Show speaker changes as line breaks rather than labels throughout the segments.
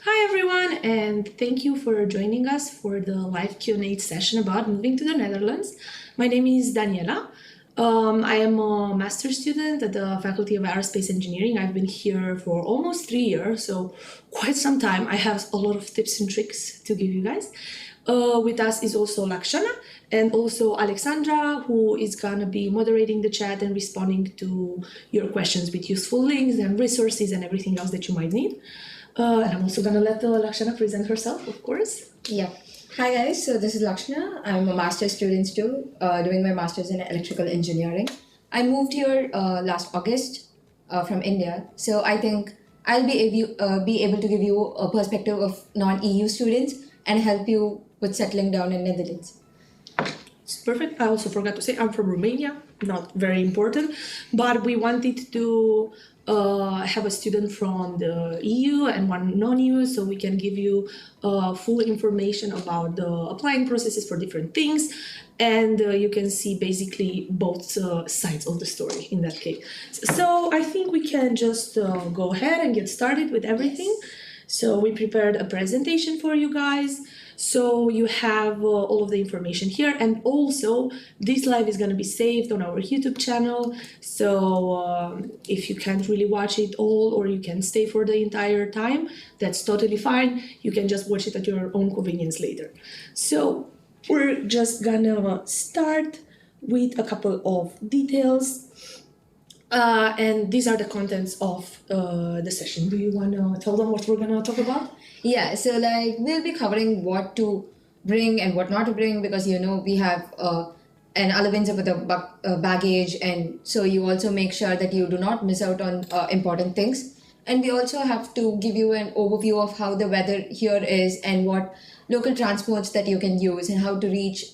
Hi everyone, and thank you for joining us for the live Q&A session about moving to the Netherlands. My name is Daniela. I am a master's student at the Faculty of Aerospace Engineering. I've been here for almost 3 years, so quite some time. I have a lot of tips and tricks to give you guys. With us is also Lakshana and also Alexandra, who is gonna be moderating the chat and responding to your questions with useful links and resources and everything else that you might need. And I'm also gonna let Lakshana present herself, of course.
Yeah. Hi guys, so this is Lakshana. I'm a master's student too, doing my master's in electrical engineering. I moved here last August from India, so I think I'll be able to give you a perspective of non-EU students and help you with settling down in Netherlands.
It's perfect. I also forgot to say I'm from Romania, not very important, but we wanted to have a student from the EU and one non-EU, so we can give you full information about the applying processes for different things, and you can see basically both sides of the story in that case. So I think we can just go ahead and get started with everything.
Yes.
So we prepared a presentation for you guys. So you have all of the information here, and also this live is going to be saved on our YouTube channel. So if you can't really watch it all, or you can stay for the entire time, that's totally fine. You can just watch it at your own convenience later. So we're just gonna start with a couple of details. And these are the contents of the session. Do you want to tell them what we're going to talk about?
Yeah, so we'll be covering what to bring and what not to bring, because we have an allowance of the baggage, and so you also make sure that you do not miss out on important things. And we also have to give you an overview of how the weather here is and what local transports that you can use and how to reach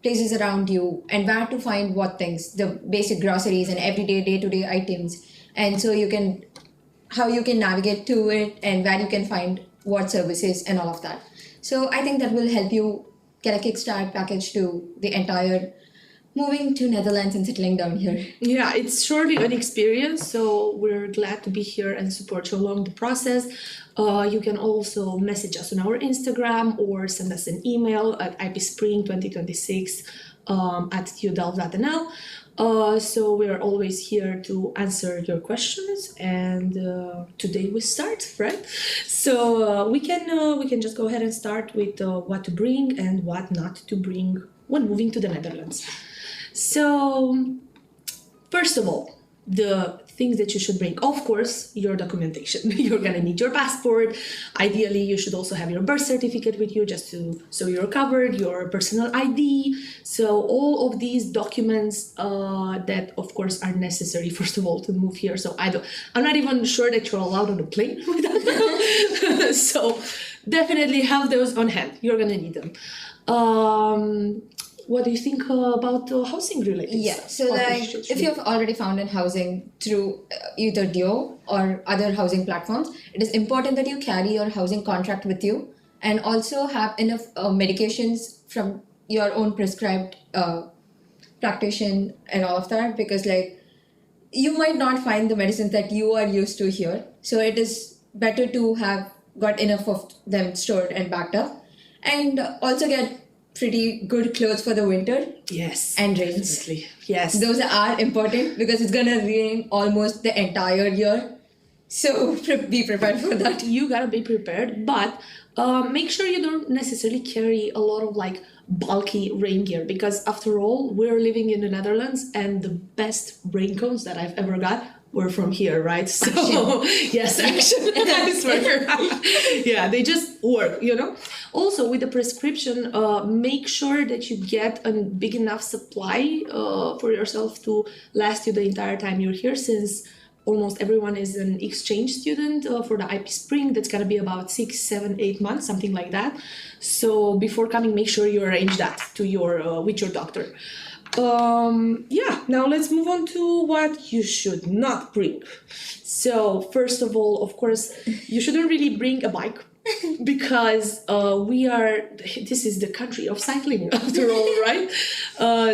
places around you and where to find what things, the basic groceries and everyday day-to-day items, and so how you can navigate to it and where you can find what services and all of that. So I think that will help you get a kickstart package to the entire moving to Netherlands and settling down here.
Yeah, it's surely an experience, so we're glad to be here and support you along the process. You can also message us on our Instagram or send us an email at IPSpring2026 at TU Delft.nl. So we're always here to answer your questions, and today we start, right? So we can just go ahead and start with what to bring and what not to bring when moving to the Netherlands. So first of all, the things that you should bring, of course, your documentation. You're gonna need your passport. Ideally, you should also have your birth certificate with you, so you're covered, your personal ID. So all of these documents that, of course, are necessary, first of all, to move here. So I'm not even sure that you're allowed on a plane without them. So definitely have those on hand. You're gonna need them. What do you think about housing related
Yeah,
stuff?
so if you've already found in housing through either DO or other housing platforms, it is important that you carry your housing contract with you and also have enough medications from your own prescribed practitioner and all of that, because you might not find the medicines that you are used to here. So it is better to have got enough of them stored and backed up, and also get pretty good clothes for the winter.
Yes.
And rains.
Definitely. Yes.
Those are important because it's gonna rain almost the entire year. So be prepared for that.
You gotta be prepared, but make sure you don't necessarily carry a lot of bulky rain gear, because after all, we're living in the Netherlands, and the best raincoats that I've ever got were from here, right? So yes, action. I swear. Yeah, they just work, Also, with the prescription, make sure that you get a big enough supply for yourself to last you the entire time you're here, since almost everyone is an exchange student for the IP Spring. That's going to be about 6, 7, 8 months, something like that. So before coming, make sure you arrange that with your doctor. Now let's move on to what you should not bring. So first of all, of course, you shouldn't really bring a bike. because this is the country of cycling after all, right?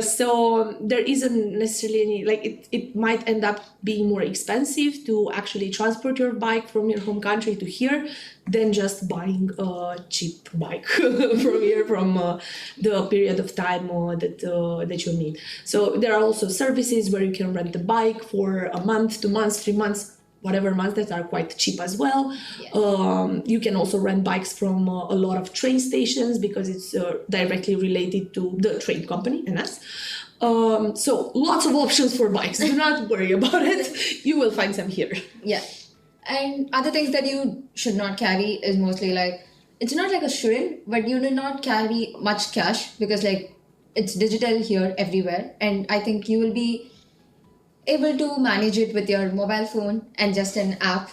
So there isn't necessarily any, like it might end up being more expensive to actually transport your bike from your home country to here than just buying a cheap bike from here, from the period of time that you need. So there are also services where you can rent the bike for a month, 2 months, 3 months, whatever months, that are quite cheap as well. You can also rent bikes from a lot of train stations because it's directly related to the train company and us. So lots of options for bikes. Do not worry about it. You will find some here.
Yeah. And other things that you should not carry is mostly like, it's not like a shouldn't, but you do not carry much cash because like it's digital here everywhere. And I think you will be able to manage it with your mobile phone and just an app,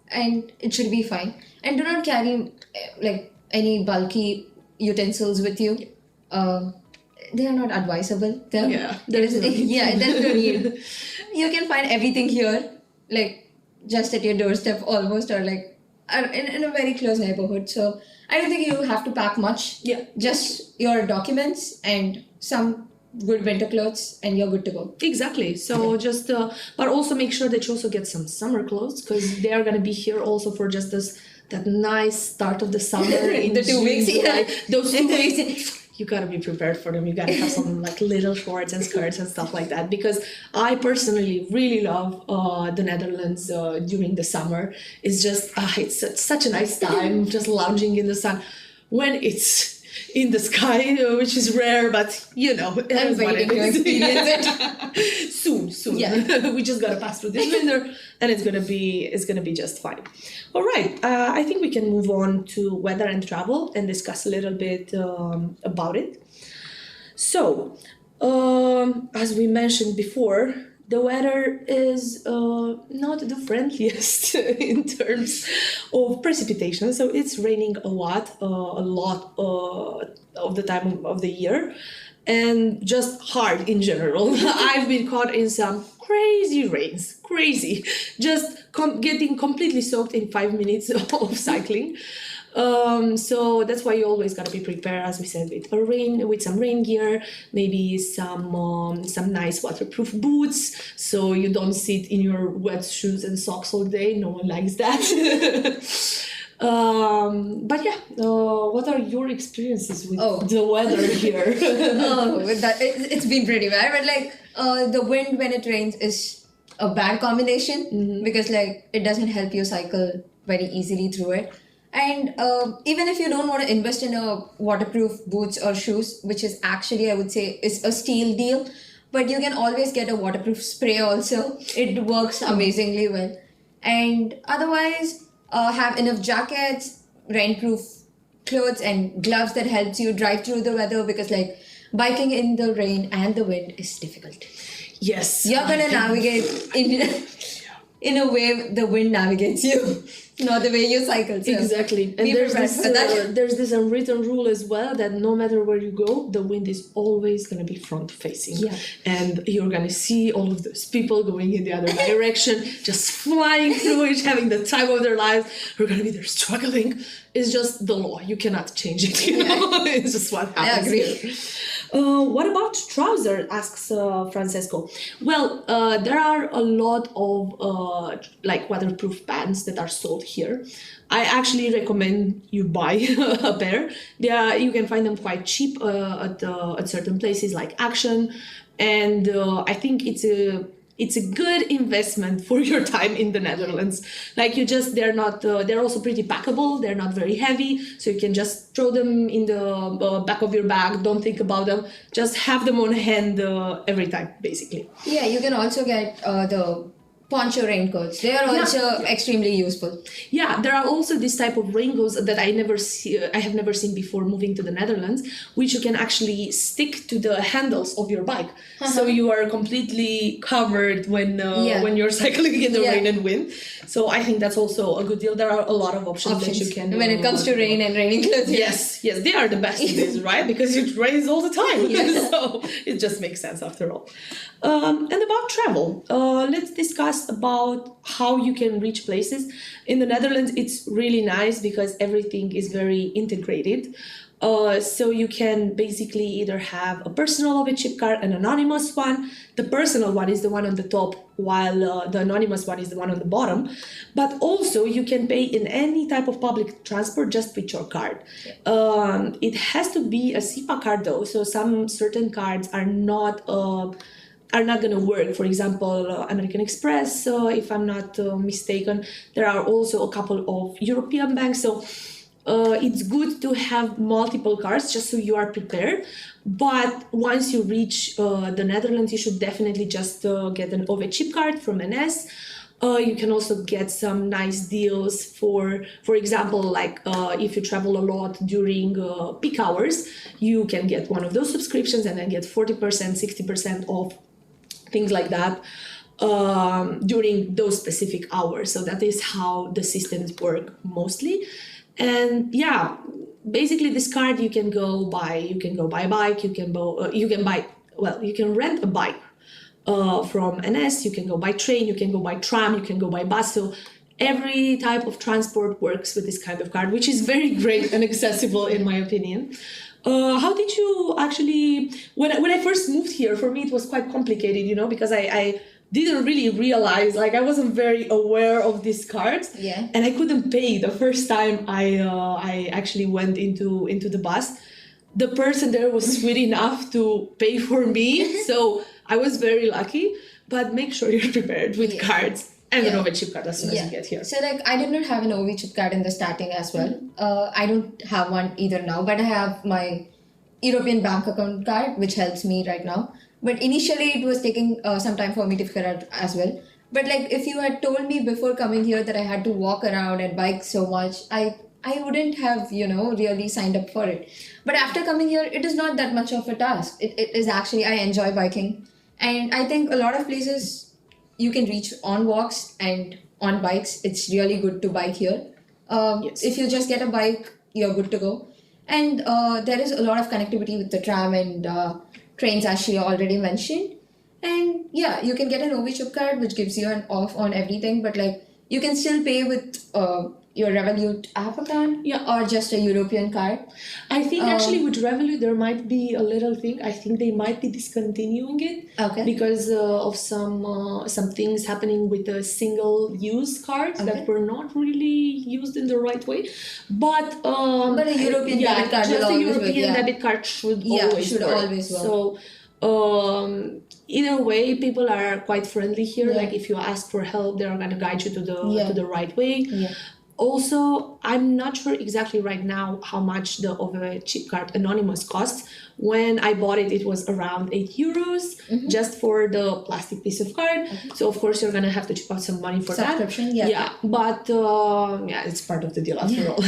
and it should be fine. And do not carry like any bulky utensils with you. They are not advisable. There's no need. You can find everything here, like just at your doorstep almost, or like in a very close neighborhood. So I don't think you have to pack much. Just your documents and some good winter clothes and you're good to go.
Exactly. So just but also make sure that you also get some summer clothes, because they are going to be here also for just that nice start of the summer in
the 2 weeks.
Those 2 weeks. You gotta be prepared for them. You gotta have some like little shorts and skirts and stuff like that, because I personally really love the Netherlands during the summer. It's just it's such a nice time just lounging in the sun when it's in the sky, which is rare, but you know,
I'm waiting to experience it
soon. We just gotta pass through this winter, and it's gonna be just fine. All right, I think we can move on to weather and travel and discuss a little bit about it. So, as we mentioned before, the weather is not the friendliest in terms of precipitation. So it's raining a lot of the time of the year, and just hard in general. I've been caught in some crazy rains, just getting completely soaked in 5 minutes of cycling. So that's why you always gotta be prepared, as we said, with some rain gear, maybe some nice waterproof boots, so you don't sit in your wet shoes and socks all day. No one likes that. But yeah, what are your experiences with the weather here?
With that, it's been pretty bad. But like the wind when it rains is a bad combination, because like it doesn't help you cycle very easily through it. And even if you don't want to invest in a waterproof boots or shoes, which is actually, I would say, is a steal deal, but you can always get a waterproof spray also. It works amazingly well. And otherwise, have enough jackets, rainproof clothes and gloves that helps you drive through the weather, because like biking in the rain and the wind is difficult.
Yes.
You're going to navigate in a way the wind navigates you. Not the way you cycle. So
exactly. And there's this unwritten rule as well, that no matter where you go, the wind is always going to be front facing. And you're going to see all of those people going in the other direction, just flying through it, having the time of their lives. We're going to be there struggling. It's just the law. You cannot change it. You know? It's just what happens.
I agree.
What about trousers? Asks Francesco. Well, there are a lot of like waterproof pants that are sold here. I actually recommend you buy a pair. You can find them quite cheap at certain places like Action, and I think it's a good investment for your time in the Netherlands. Like they're also pretty packable. They're not very heavy, so you can just throw them in the back of your bag. Don't think about them. Just have them on hand every time, basically.
Yeah, you can also get the poncho raincoats. They are also extremely useful.
Yeah, there are also this type of raincoats that I have never seen before moving to the Netherlands, which you can actually stick to the handles of your bike. So you are completely covered when you're cycling in the rain and wind. So I think that's also a good deal. There are a lot of options. That you can
when it comes to rain and raining clothes.
Yes, they are the best in this, right? Because it rains all the time. So it just makes sense after all. And about travel, let's discuss about how you can reach places. In the Netherlands, it's really nice because everything is very integrated. So you can basically either have a personal of a chip card, an anonymous one. The personal one is the one on the top, while the anonymous one is the one on the bottom. But also you can pay in any type of public transport just with your card. It has to be a SIPA card though, so some certain cards are not going to work. For example, American Express, if I'm not mistaken. There are also a couple of European banks. So it's good to have multiple cards just so you are prepared. But once you reach the Netherlands, you should definitely just get an OV chip card from NS. You can also get some nice deals for example, like if you travel a lot during peak hours, you can get one of those subscriptions and then get 40%, 60% off, things like that during those specific hours. So that is how the systems work mostly. And yeah, basically this card you can go buy a bike, you can rent a bike from NS, you can go by train, you can go by tram, you can go by bus. So every type of transport works with this kind of card, which is very great and accessible in my opinion. How did you actually, when I first moved here, for me it was quite complicated, because I didn't really realize, like I wasn't very aware of these cards.
Yeah.
And I couldn't pay the first time I actually went into the bus. The person there was sweet enough to pay for me, so I was very lucky. But make sure you're prepared with cards and an OV chip card as soon as you get here.
So like I did not have an OV chip card in the starting as well. I don't have one either now, but I have my European bank account card, which helps me right now. But initially it was taking some time for me to figure out as well. But like if you had told me before coming here that I had to walk around and bike so much, I wouldn't have, really signed up for it. But after coming here, it is not that much of a task. It is actually, I enjoy biking. And I think a lot of places you can reach on walks and on bikes. It's really good to bike here. If you just get a bike, you're good to go. And there is a lot of connectivity with the tram and trains, as she already mentioned. And yeah, you can get an OV chip card, which gives you an off on everything. But like you can still pay with your Revolut app account, or just a European card.
I think actually with Revolut there might be a little thing. I think they might be discontinuing it because of some things happening with the single-use cards that were not really used in the right way. But
a European debit card
just
will
a
always
European
work,
debit card should always work.
So
either way, people are quite friendly here. Like if you ask for help, they're going to guide you to the right way. Also, I'm not sure exactly right now how much the OV chip card anonymous costs. When I bought it, it was around €8 just for the plastic piece of card. So of course you're gonna have to chip out some money for
subscription.
that. But it's part of the deal after all.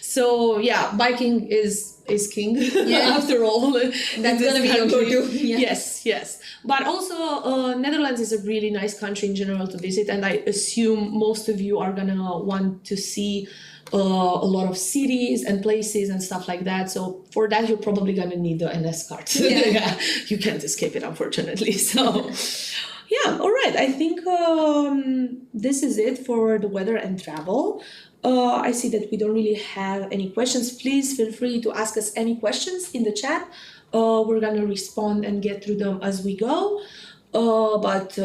So biking is king after all.
That's gonna be your go-to.
Yes. But also Netherlands is a really nice country in general to visit, and I assume most of you are gonna want to see a lot of cities and places and stuff like that. So for that, you're probably gonna need the NS card. You can't escape it, unfortunately. So all right. I think this is it for the weather and travel. I see that we don't really have any questions. Please feel free to ask us any questions in the chat. We're gonna respond and get through them as we go. But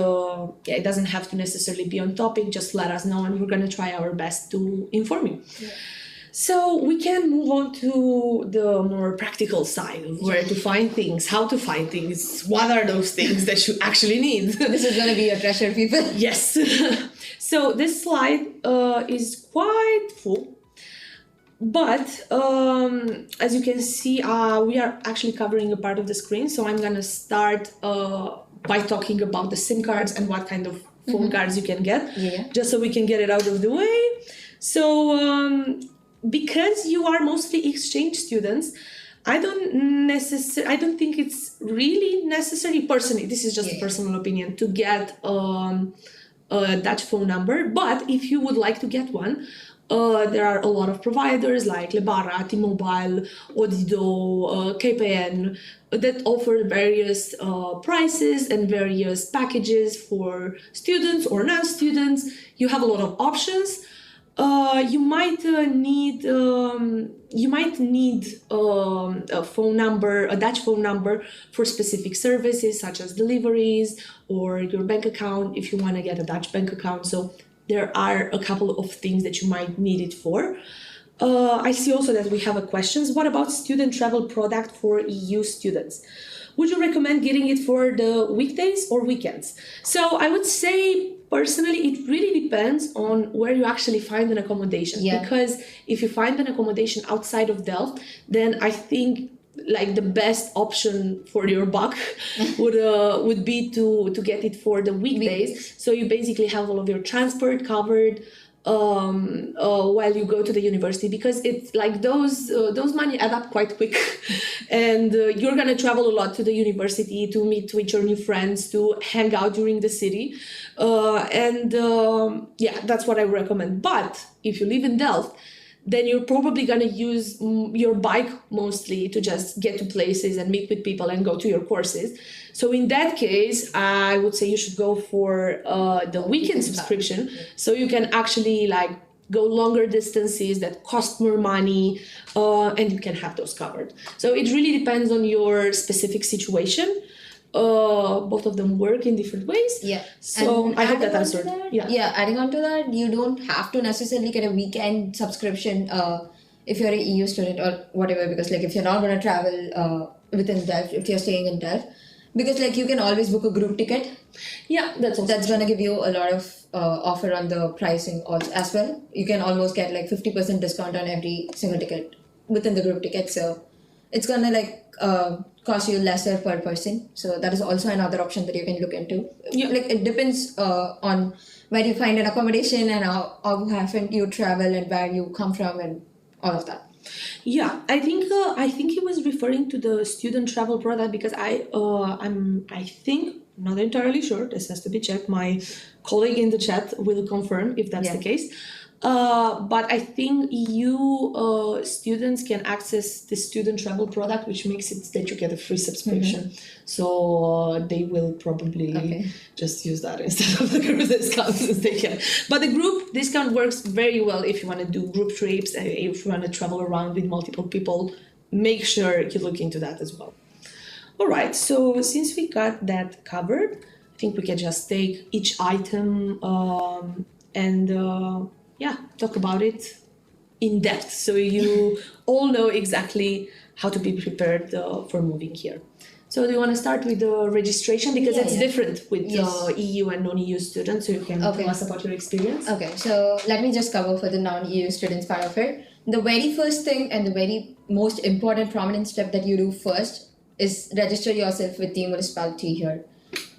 it doesn't have to necessarily be on topic. Just let us know, and we're gonna try our best to inform you. So we can move on to the more practical side of where to find things, how to find things, what are those things that you actually need.
This is going to be a treasure, people.
Yes. So this slide is quite full. But as you can see, we are actually covering a part of the screen. So I'm going to start by talking about the SIM cards and what kind of phone cards you can get, just so we can get it out of the way. So because you are mostly exchange students, I don't think it's really necessary, personally, this is just a personal opinion, to get a Dutch phone number. But if you would like to get one, There are a lot of providers like Lebara, T-Mobile, Odido, KPN that offer various prices and various packages for students or non-students. You have a lot of options. You might need a phone number, a Dutch phone number for specific services such as deliveries or your bank account if you want to get a Dutch bank account. So there are a couple of things that you might need it for. I see also that we have a questions. What about student travel product for EU students? Would you recommend getting it for the weekdays or weekends? So I would say personally, it really depends on where you actually find an accommodation.
Yeah.
Because if you find an accommodation outside of Delft, then I think like the best option for your buck would be to get it for the weekdays. So you basically have all of your transport covered while you go to the university, because it's like those money add up quite quick and you're gonna travel a lot to the university to meet with your new friends, to hang out during the city, yeah, that's what I recommend. But if you live in Delft, then you're probably going to use your bike mostly to just get to places and meet with people and go to your courses. So in that case, I would say you should go for the weekend subscription. So you can actually like go longer distances that cost more money, and you can have those covered. So it really depends on your specific situation. Both of them work in different ways.
Yeah.
So
And
I hope that
adding on
answered.
to that,
Yeah.
adding on to that, you don't have to necessarily get a weekend subscription if you're an EU student or whatever, because like if you're not going to travel within Delft, if you're staying in Delft, because like you can always book a group ticket.
Yeah, that's
going to give you a lot of offer on the pricing also as well. You can almost get like 50% discount on every single ticket within the group ticket. So it's going to like cost you lesser per person. So that is also another option that you can look into.
Yeah.
Like it depends on where you find an accommodation and how often you travel and where you come from and all of that.
Yeah, I think he was referring to the student travel product, because I think, not entirely sure, this has to be checked. My colleague in the chat will confirm if that's the case. But I think EU students can access the student travel product, which makes it that you get a free subscription. So they will probably just use that instead of the group discount since they can. But the group discount works very well if you want to do group trips and if you want to travel around with multiple people. Make sure you look into that as well. All right, so since we got that covered, I think we can just take each item and talk about it in depth, so you all know exactly how to be prepared for moving here. So do you want to start with the registration, because it's different with EU and non-EU students, so you can tell us about your experience?
Okay, so let me just cover for the non-EU students part of it. The very first thing and the very most important prominent step that you do first is register yourself with the municipality here.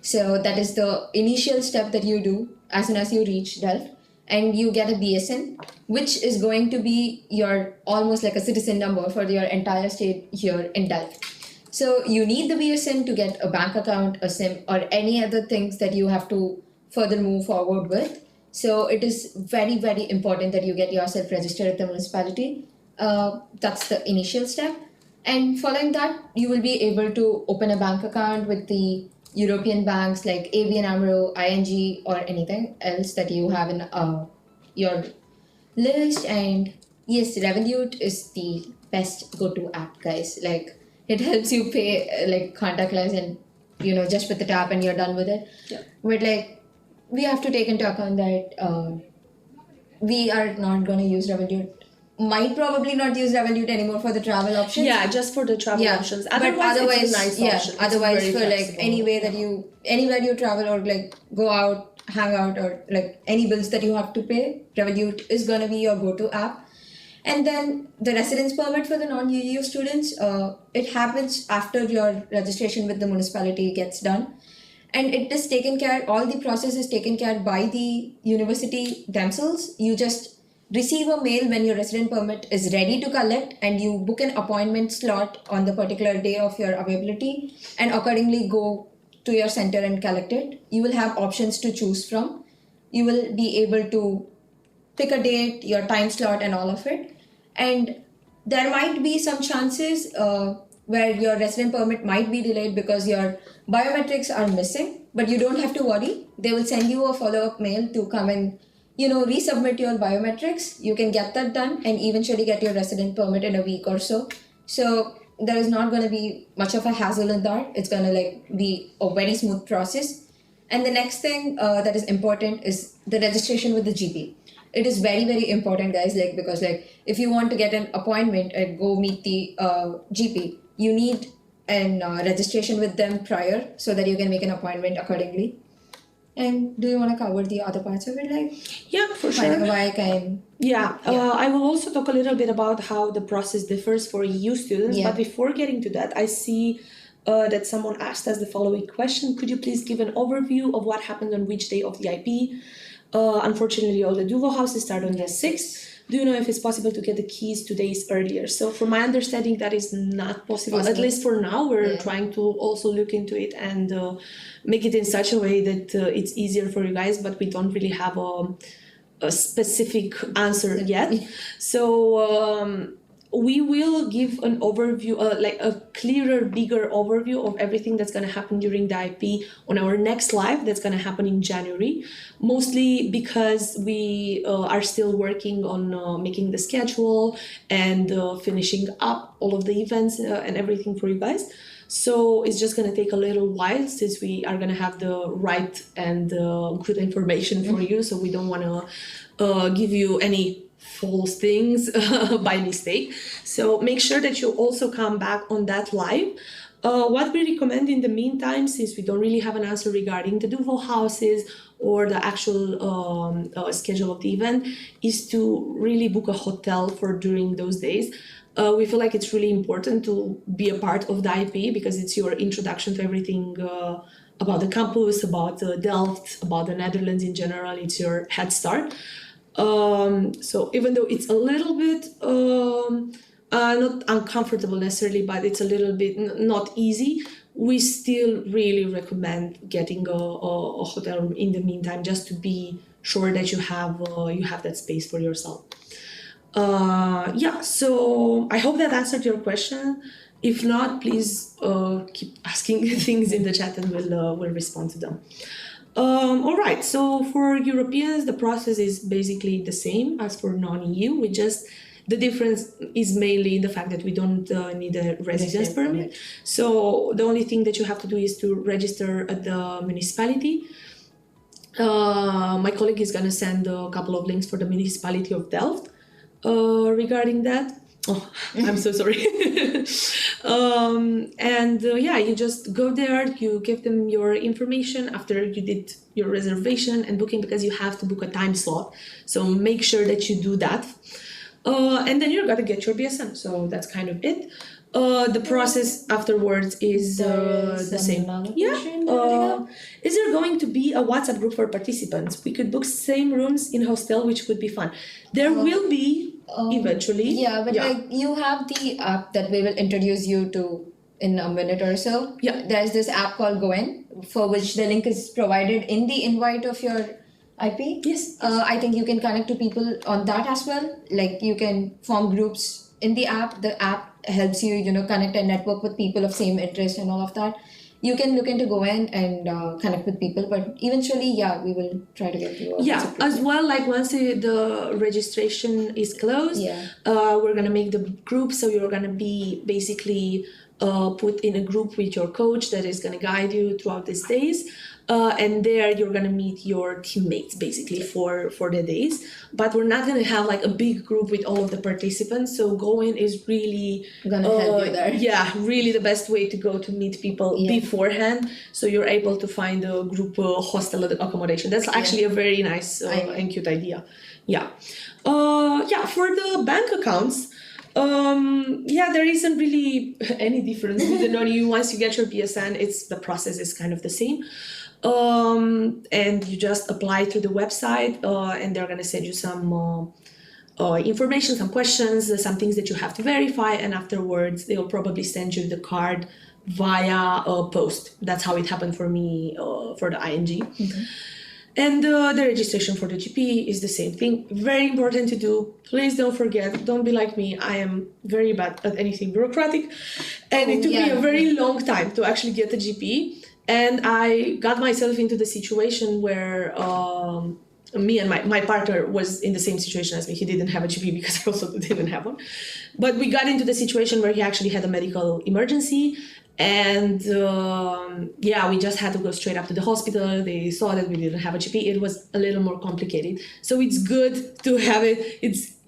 So that is the initial step that you do as soon as you reach Delft. And you get a BSN, which is going to be your almost like a citizen number for your entire stay here in Delft. So you need the BSN to get a bank account, a SIM, or any other things that you have to further move forward with. So it is very, very important that you get yourself registered at the municipality. That's the initial step. And following that, you will be able to open a bank account with the European banks like ABN AMRO, ING, or anything else that you have in your list. And yes, Revolut is the best go-to app, guys. Like it helps you pay like contactless and just with the tap and you're done with it.
Yeah.
But like we have to take into account that we are not going to use Revolut. Might probably not use Revolut anymore for the travel options.
Yeah, just for the travel options.
Otherwise it's a
nice option.
Otherwise for like anywhere you travel or like go out, hang out, or like any bills that you have to pay, Revolut is gonna be your go-to app. And then the residence permit for the non-EU students, it happens after your registration with the municipality gets done. And it is taken care, all the process is taken care by the university themselves. You just receive a mail when your resident permit is ready to collect, and you book an appointment slot on the particular day of your availability and accordingly go to your center and collect it. You will have options to choose from. You will be able to pick a date, your time slot, and all of it. And there might be some chances where your resident permit might be delayed because your biometrics are missing, but you don't have to worry. They will send you a follow-up mail to come and resubmit your biometrics. You can get that done and eventually get your resident permit in a week or so. So there is not going to be much of a hassle in that. It's going to be a very smooth process. And the next thing that is important is the registration with the GP. It is very, very important, guys, because if you want to get an appointment and go meet the GP, you need an registration with them prior so that you can make an appointment accordingly. And do you want to cover the other parts of it,
Yeah, for sure.
finding a bike and
I will also talk a little bit about how the process differs for EU students.
Yeah.
But before getting to that, I see that someone asked us the following question. Could you please give an overview of what happened on which day of the IP? Unfortunately, all the Duval houses start on the 6th. Do you know if it's possible to get the keys 2 days earlier? So from my understanding, that is not possible. At least for now, we're trying to also look into it and make it in such a way that it's easier for you guys, but we don't really have a specific answer yet. So we will give an overview, a clearer, bigger overview of everything that's going to happen during the IP on our next live that's going to happen in January, mostly because we are still working on making the schedule and finishing up all of the events and everything for you guys. So it's just going to take a little while since we are going to have the right and good information for you. So we don't want to give you any false things by mistake. So make sure that you also come back on that live. What we recommend in the meantime, since we don't really have an answer regarding the Duval houses or the actual schedule of the event, is to really book a hotel for during those days. We feel like it's really important to be a part of the IP because it's your introduction to everything about the campus, about Delft, about the Netherlands in general. It's your head start. So even though it's a little bit not uncomfortable necessarily, but it's a little bit not easy, we still really recommend getting a hotel room in the meantime, just to be sure that you have that space for yourself. So I hope that answered your question. If not, please keep asking things in the chat and we'll respond to them. All right, so for Europeans, the process is basically the same as for non-EU. The difference is mainly in the fact that we don't need a residence permit. So the only thing that you have to do is to register at the municipality. My colleague is going to send a couple of links for the municipality of Delft regarding that. Oh, I'm so sorry. You just go there, you give them your information after you did your reservation and booking, because you have to book a time slot. So make sure that you do that. And then you're going to get your BSN. So that's kind of it. The process afterwards is the same. Is there going to be a WhatsApp group for participants? We could book same rooms in hostel, which would be fun. There will be eventually.
Yeah, but you have the app that we will introduce you to in a minute or so.
Yeah.
There's this app called Goen, for which the link is provided in the invite of your IP.
Yes.
I think you can connect to people on that as well. You can form groups in the app. The app helps you, connect and network with people of same interest and all of that. You can look into Goen and connect with people, but eventually, we will try to get you.
As well, once the registration is closed, we're gonna make the group. So you're gonna be basically put in a group with your coach that is gonna guide you throughout these days. And there you're gonna meet your teammates basically for the days. But we're not gonna have a big group with all of the participants. So Goen is really
gonna help you there.
Yeah, really the best way to go to meet people beforehand. So you're able to find a group hostel accommodation. That's actually a very nice and cute idea. For the bank accounts. There isn't really any difference with the non-EU. Once you get your BSN, the process is kind of the same. And you just apply through the website, and they're gonna send you some information, some questions, some things that you have to verify, and afterwards they'll probably send you the card via post. That's how it happened for me for the ING. And the registration for the GP is the same thing. Very important to do. Please don't forget. Don't be like me. I am very bad at anything bureaucratic. And it took me a very long time to actually get a GP. And I got myself into the situation where me and my partner was in the same situation as me. He didn't have a GP because I also didn't have one. But we got into the situation where he actually had a medical emergency. And we just had to go straight up to the hospital. They saw that we didn't have a GP. It was a little more complicated. So it's good to have it.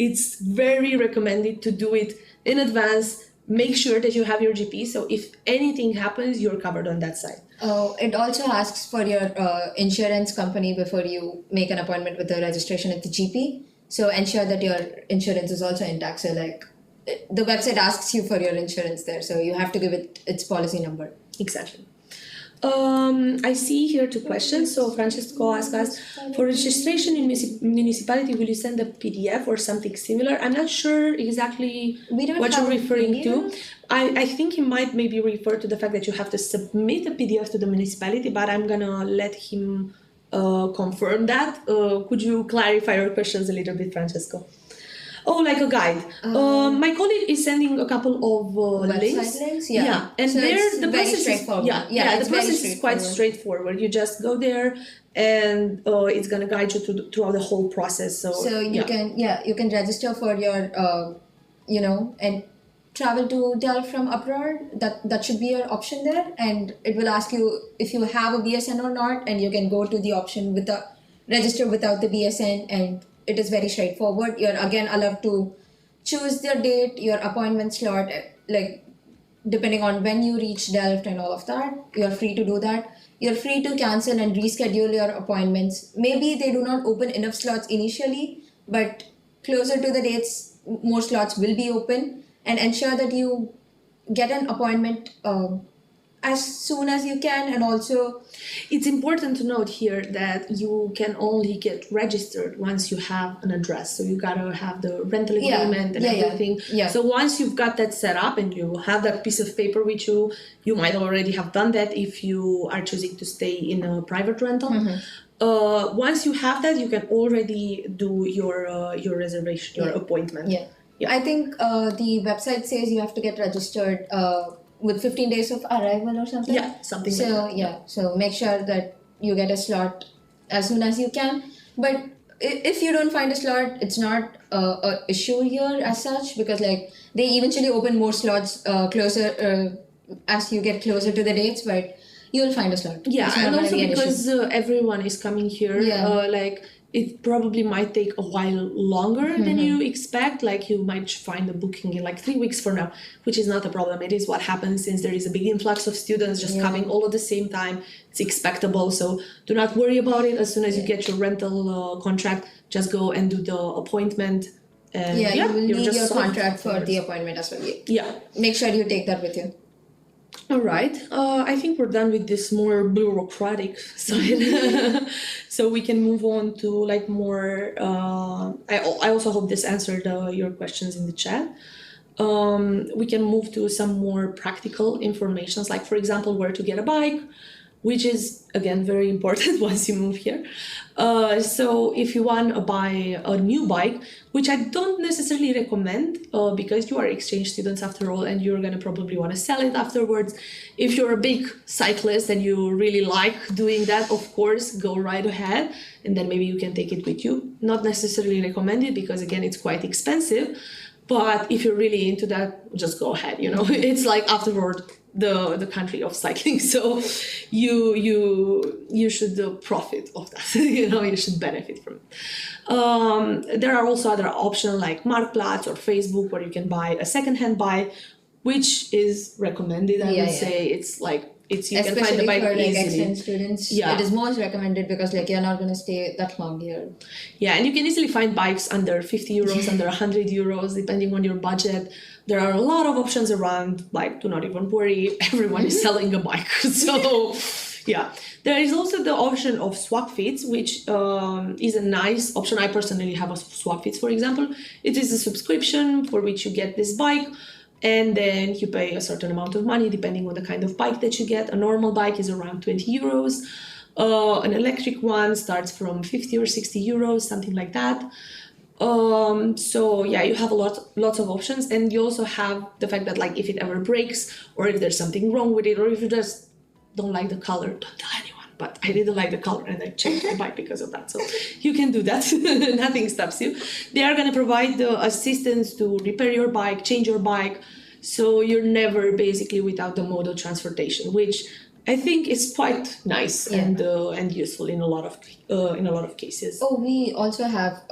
It's very recommended to do it in advance. Make sure that you have your GP. So if anything happens, you're covered on that side.
Oh, it also asks for your insurance company before you make an appointment with the registration at the GP. So ensure that your insurance is also intact. So the website asks you for your insurance there, so you have to give it its policy number.
Exactly. I see here 2 questions. So Francesco asks us, for registration in municipality, will you send a PDF or something similar? I'm not sure exactly what you're referring to. I think he might maybe refer to the fact that you have to submit a PDF to the municipality, but I'm gonna let him confirm that. Could you clarify your questions a little bit, Francesco? Oh, like a guide. My colleague is sending a couple of links.
Yeah.
And
so
there the
very
process
straightforward.
the process is quite straightforward. You just go there, and it's gonna guide you throughout the whole process. So
you can register for your and travel to Delft from abroad. That should be your option there, and it will ask you if you have a BSN or not, and you can go to the option with the register without the BSN, and it is very straightforward. You're again allowed to choose your date, your appointment slot, depending on when you reach Delft and all of that. You're free to do that. You're free to cancel and reschedule your appointments. Maybe they do not open enough slots initially, but closer to the dates, more slots will be open. And ensure that you get an appointment as soon as you can. And also,
it's important to note here that you can only get registered once you have an address. So you gotta have the rental agreement and everything.
Yeah.
So once you've got that set up and you have that piece of paper with you, you might already have done that if you are choosing to stay in a private rental.
Mm-hmm.
Once you have that, you can already do your reservation, your appointment.
Yeah. I think the website says you have to get registered with 15 days of arrival or something.
Yeah, something like that.
So make sure that you get a slot as soon as you can. But if you don't find a slot, it's not a issue here as such, because they eventually open more slots closer as you get closer to the dates, but you'll find a slot.
Yeah, and also because everyone is coming here, it probably might take a while longer than you expect. You might find a booking in 3 weeks from now, which is not a problem. It is what happens since there is a big influx of students just coming all at the same time. It's expectable. So do not worry about it. As soon as you get your rental contract, just go and do the appointment. And
you will need your contract for the appointment as well.
Yeah.
Make sure you take that with you.
All right. I think we're done with this more bureaucratic side. So we can move on to more... I also hope this answered your questions in the chat. We can move to some more practical informations, like, for example, where to get a bike, which is, again, very important once you move here. So if you want to buy a new bike, which I don't necessarily recommend because you are exchange students after all, and you're going to probably want to sell it afterwards. If you're a big cyclist and you really like doing that, of course, go right ahead, and then maybe you can take it with you. Not necessarily recommended because, again, it's quite expensive. But if you're really into that, just go ahead. It's afterward the country of cycling, so you should profit of that. You should benefit from it. There are also other options like Marktplaats or Facebook, where you can buy a second-hand bike, which is recommended. I would say it's you
especially
can find the bike
for
easily.
exchange students. It is most recommended because you're not going to stay that long here. Yeah,
and you can easily find bikes under 50 euros, under 100 euros, depending on your budget. There are a lot of options around. Do not even worry, everyone is selling a bike. So there is also the option of SwapFits, which is a nice option. I personally have a SwapFits, for example. It is a subscription for which you get this bike, and then you pay a certain amount of money depending on the kind of bike that you get. A normal bike is around 20 euros. An electric one starts from 50 or 60 euros, something like that. So yeah, you have lots of options, and you also have the fact that like if it ever breaks, or if there's something wrong with it, or if you just don't like the color, don't tell anyone. But I didn't like the color and I changed my bike because of that. So you can do that. Nothing stops you. They are going to provide the assistance to repair your bike, change your bike. So you're never basically without the mode of transportation, which I think is quite nice and useful in a lot of cases.
Oh, we also have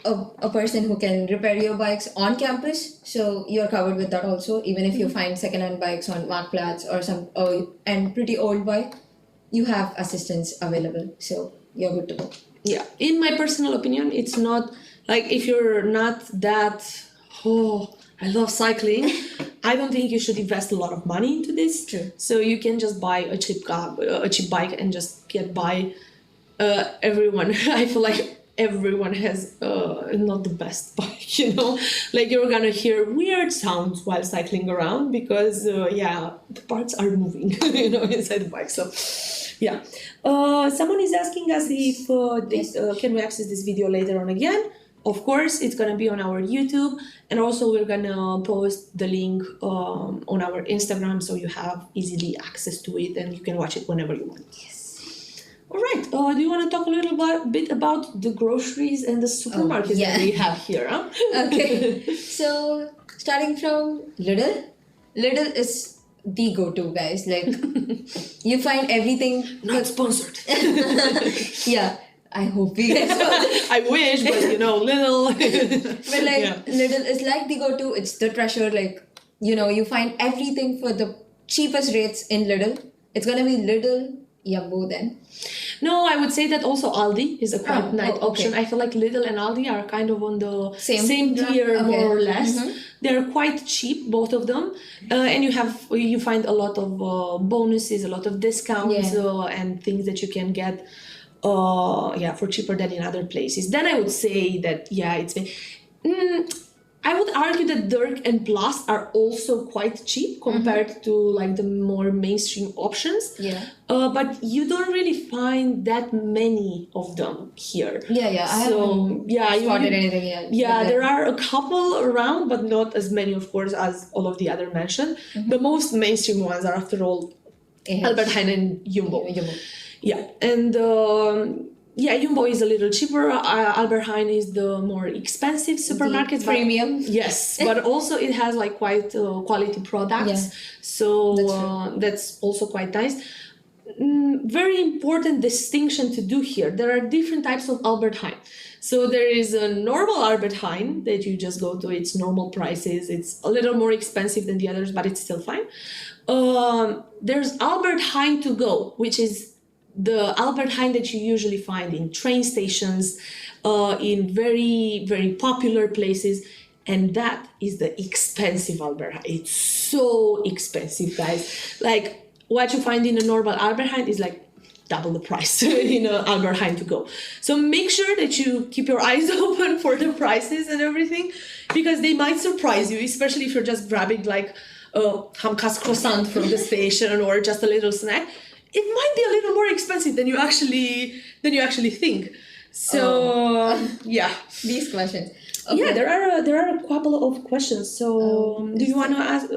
a person who can repair your bikes on campus, so you're covered with that also. Even if you find second-hand bikes on Marktplatz or some and pretty old bike, you have assistance available, so you're good to go.
Yeah, in my personal opinion, it's not like if you're not that I love cycling, I don't think you should invest a lot of money into this.
True.
So you can just buy a cheap bike and just get by. Everyone, I feel like everyone has not the best bike, like you're gonna hear weird sounds while cycling around because the parts are moving inside the bike. So yeah, someone is asking us if can we access this video later on again. Of course, it's gonna be on our YouTube, and also we're gonna post the link on our Instagram, so you have easily access to it and you can watch it whenever you want.
Yes.
All right. Do you want to talk a little bit about the groceries and the supermarkets that we have here? Huh?
Okay. So starting from Lidl. Lidl is the go-to, guys. Like you find everything.
Not sponsored.
Yeah. I hope we get sponsored.
I wish, but Lidl.
But like Lidl is like the go-to. It's the treasure. Like you find everything for the cheapest rates in Lidl. It's gonna be Lidl. Jumbo then?
No, I would say that also Aldi is a quite nice option. I feel like Lidl and Aldi are kind of on the same tier, more or less. Mm-hmm. They're quite cheap, both of them, and you find a lot of bonuses, a lot of discounts, and things that you can get for cheaper than in other places. Then I would say that it's I would argue that Dirk and Plus are also quite cheap compared to like the more mainstream options.
Yeah.
But you don't really find that many of them here.
Yeah. I haven't spotted anything yet.
Yeah, there are a couple around, but not as many, of course, as all of the other mentioned. Mm-hmm. The most mainstream ones are, after all, Albert Heijn and Jumbo. Yeah, and Jumbo is a little cheaper. Albert Heijn is the more expensive supermarket.
Premium.
Yes, but also it has like quite quality products. Yeah. So that's also quite nice. Very important distinction to do here. There are different types of Albert Heijn. So there is a normal Albert Heijn that you just go to its normal prices. It's a little more expensive than the others, but it's still fine. There's Albert Heijn to go, which is the Albert Heijn that you usually find in train stations, in very, very popular places. And that is the expensive Albert Heijn. It's so expensive, guys. Like, what you find in a normal Albert Heijn is like double the price in an Albert Heijn to go. So make sure that you keep your eyes open for the prices and everything, because they might surprise you, especially if you're just grabbing like a hamkas croissant from the station or just a little snack. It might be a little more expensive than you actually think. So
these questions.
Okay. Yeah, there are a couple of questions. So do you want to ask?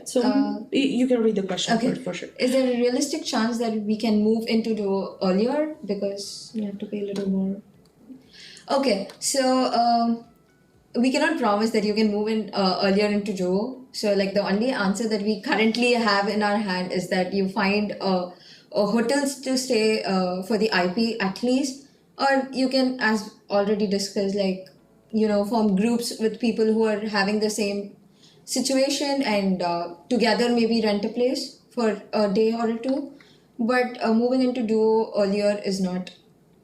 So you can read the question first, for sure.
Is there a realistic chance that we can move into Duo earlier because we have to pay a little more? Okay, so we cannot promise that you can move in earlier into Duo. So like the only answer that we currently have in our hand is that you find hotels to stay for the IP at least, or you can, as already discussed, like form groups with people who are having the same situation and together maybe rent a place for a day or two. But moving into Duo earlier is not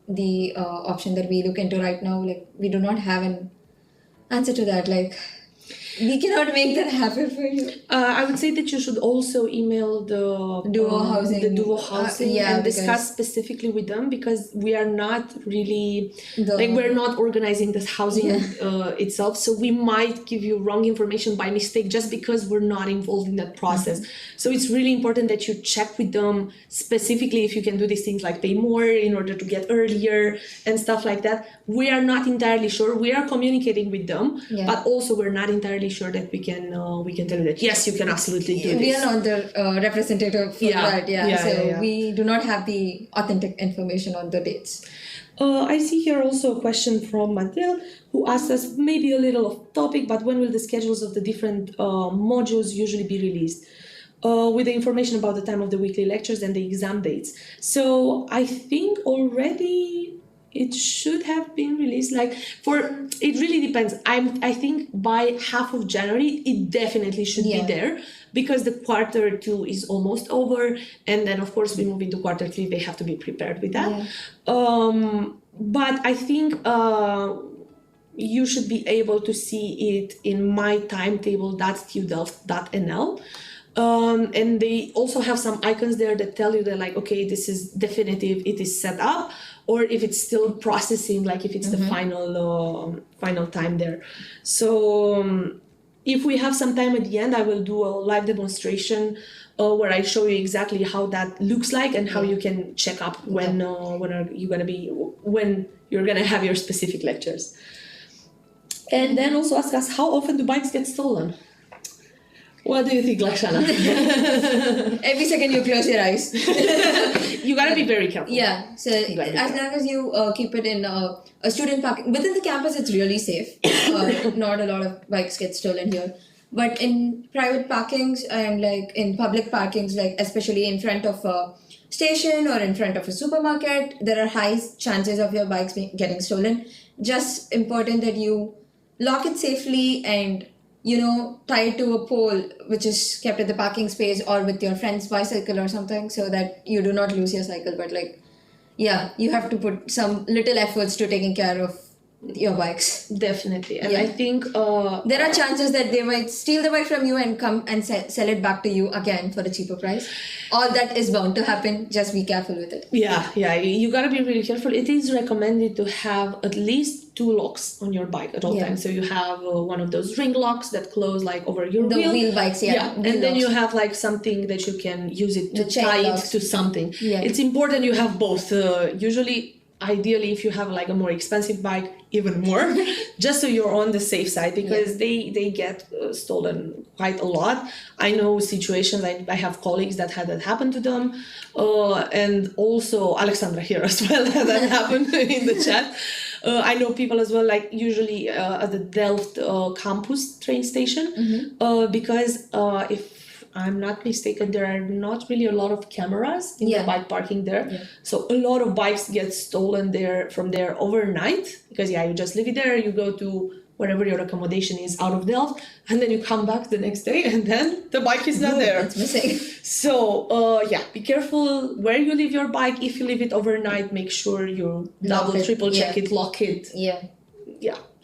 the option that we look into right now. Like we do not have an answer to that. Like We cannot make that happen for you.
I would say that you should also email the
Duo housing.
the Duo housing,
yeah,
and
because
discuss specifically with them, because we are not really
The-
we're not organizing this housing itself, so we might give you wrong information by mistake just because we're not involved in that process. So it's really important that you check with them specifically if you can do these things like pay more in order to get earlier and stuff like that. We are not entirely sure. We are communicating with them, but also we're not entirely sure that we can tell you that yes, you can absolutely do this.
We are not the representative for that. So we do not have the authentic information on the dates.
I see here also a question from Matil, who asked us maybe a little off topic, but when will the schedules of the different modules usually be released? With the information about the time of the weekly lectures and the exam dates. So I think already it should have been released. It really depends. I think by half of January it definitely should be there, because the Q2 is almost over, and then of course we move into Q3. They have to be prepared with that. But I think you should be able to see it in my timetable. That's tudelft.nl. And they also have some icons there that tell you that okay, this is definitive, it is set up, or if it's still processing, if it's the final time there. So if we have some time at the end, I will do a live demonstration where I show you exactly how that looks like and how you can check up when you're gonna have your specific lectures. And then also ask us, how often do bikes get stolen? What do you think, Lakshana?
Every second you close your eyes.
You gotta be very careful.
Yeah, so as long as you keep it in a student parking, within the campus it's really safe. Not a lot of bikes get stolen here. But in private parkings and in public parkings, especially in front of a station or in front of a supermarket, there are high chances of your bikes getting stolen. Just important that you lock it safely and tie it to a pole which is kept at the parking space, or with your friend's bicycle or something, so that you do not lose your cycle. But you have to put some little efforts to taking care of your bikes.
Definitely. And I think
there are chances that they might steal the bike from you and come and sell it back to you again for a cheaper price. All that is bound to happen. Just be careful with it.
Yeah, you gotta be really careful. It is recommended to have at least 2 locks on your bike at all times. So you have one of those ring locks that close over your
wheel. The wheel bikes,
and then you have something that you can use it to tie it to something. It's important you have both. Ideally, if you have a more expensive bike, even more, just so you're on the safe side, because they get stolen quite a lot. I know situations, I have colleagues that had that happen to them, and also Alexandra here as well had that happen in the chat. I know people as well, usually at the Delft campus train station, because if I'm not mistaken, there are not really a lot of cameras in the bike parking there. So a lot of bikes get stolen from there overnight, because you just leave it there, you go to wherever your accommodation is out of Delft, and then you come back the next day and then the bike is not there.
It's missing.
So be careful where you leave your bike. If you leave it overnight, make sure you triple check it, lock it.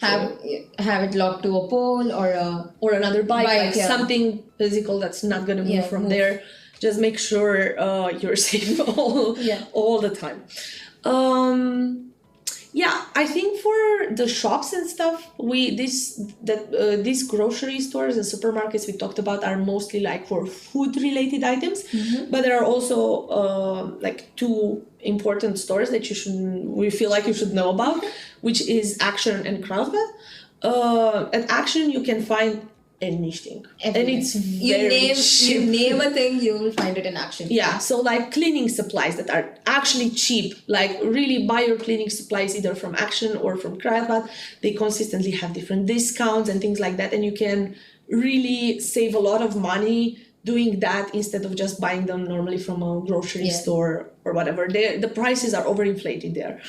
Have it locked to a pole
or another bike, something physical that's not going to move from there. Just make sure you're safe all the time. I think for the shops and stuff, these grocery stores and supermarkets we talked about are mostly for food related items, but there are also 2 important stores that we feel you should know about, which is Action and Kruidvat. At Action you can find anything.
Everything.
And it's very cheap.
You name a thing, you will find it in Action.
So cleaning supplies that are actually cheap, really buy your cleaning supplies either from Action or from Kruidvat. They consistently have different discounts and things like that, and you can really save a lot of money doing that instead of just buying them normally from a grocery store or whatever. The prices are overinflated there.